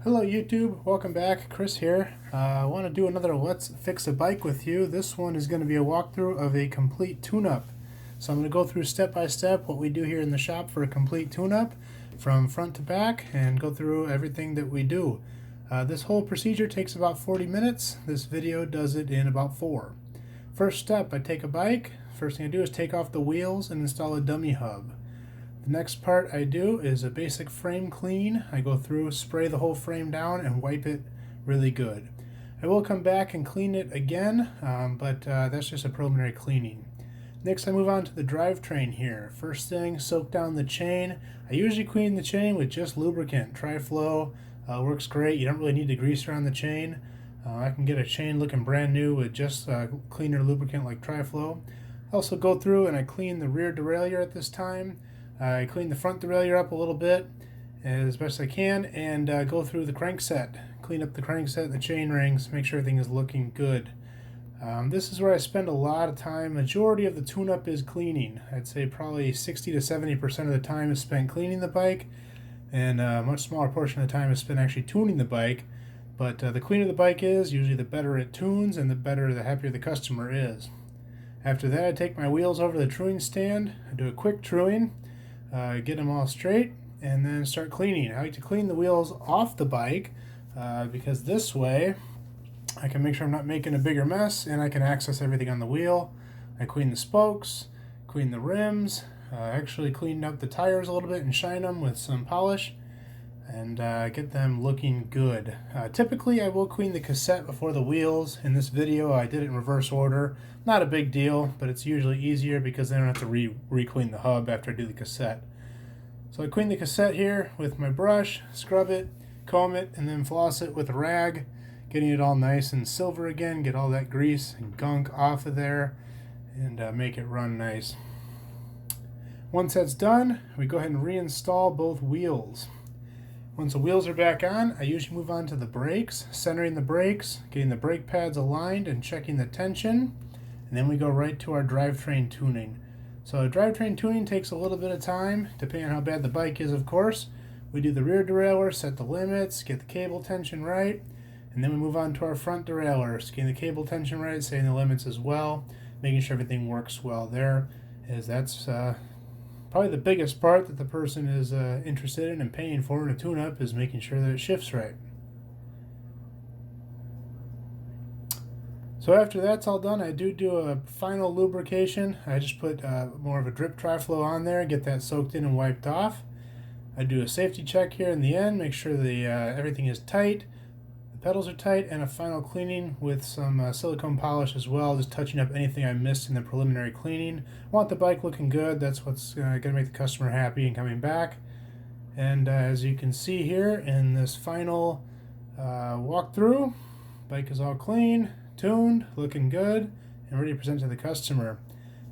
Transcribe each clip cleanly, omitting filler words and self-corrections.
Hello YouTube, welcome back. Chris here. I want to do another Let's Fix a Bike with you. This one is going to be a walkthrough of a complete tune-up. So I'm going to go through step by step what we do here in the shop for a complete tune-up from front to back and go through everything that we do. This whole procedure takes about 40 minutes. This video does it in about 4. First step, I take a bike. First thing I do is take off the wheels and install a dummy hub. The next part I do is a basic frame clean. I go through, spray the whole frame down, and wipe it really good. I will come back and clean it again, but that's just a preliminary cleaning. Next I move on to the drivetrain here. First thing, soak down the chain. I usually clean the chain with just lubricant. Tri-Flow works great. You don't really need to grease around the chain. I can get a chain looking brand new with just cleaner lubricant like Tri-Flow. I also go through and I clean the rear derailleur at this time. I clean the front derailleur up a little bit as best I can and go through the crankset. Clean up the crankset and the chain rings, make sure everything is looking good. This is where I spend a lot of time. Majority of the tune-up is cleaning. I'd say probably 60 to 70% of the time is spent cleaning the bike, and a much smaller portion of the time is spent actually tuning the bike. But the cleaner the bike is, usually the better it tunes and the happier the customer is. After that, I take my wheels over to the truing stand. I do a quick truing. Get them all straight and then start cleaning. I like to clean the wheels off the bike because this way I can make sure I'm not making a bigger mess and I can access everything on the wheel. I clean the spokes, clean the rims, actually clean up the tires a little bit and shine them with some polish and get them looking good. Typically I will clean the cassette before the wheels. In this video I did it in reverse order. Not a big deal, but it's usually easier because then I don't have to re-clean the hub after I do the cassette. So I clean the cassette here with my brush, scrub it, comb it, and then floss it with a rag, getting it all nice and silver again, get all that grease and gunk off of there, and make it run nice. Once that's done, we go ahead and reinstall both wheels. Once the wheels are back on, I usually move on to the brakes, centering the brakes, getting the brake pads aligned and checking the tension, and then we go right to our drivetrain tuning. So drivetrain tuning takes a little bit of time, depending on how bad the bike is, of course. We do the rear derailleur, set the limits, get the cable tension right, and then we move on to our front derailleur, getting the cable tension right, setting the limits as well, making sure everything works well there, as that's probably the biggest part that the person is interested in and paying for in a tune-up is making sure that it shifts right. So after that's all done, I do a final lubrication. I just put more of a drip Tri-Flow on there, get that soaked in and wiped off. I do a safety check here in the end, make sure the everything is tight, the pedals are tight, and a final cleaning with some silicone polish as well, just touching up anything I missed in the preliminary cleaning. I want the bike looking good. That's what's going to make the customer happy and coming back. And as you can see here in this final walkthrough, bike is all clean, tuned, looking good, and ready to present to the customer.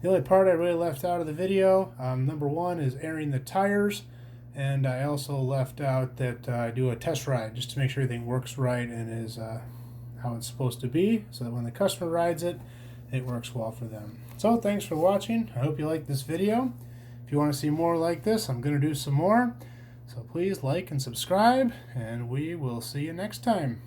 The only part I really left out of the video, number one, is airing the tires, and I also left out that I do a test ride just to make sure everything works right and is how it's supposed to be, so that when the customer rides it, it works well for them. So thanks for watching. I hope you liked this video. If you want to see more like this, I'm going to do some more. So please like and subscribe, and we will see you next time.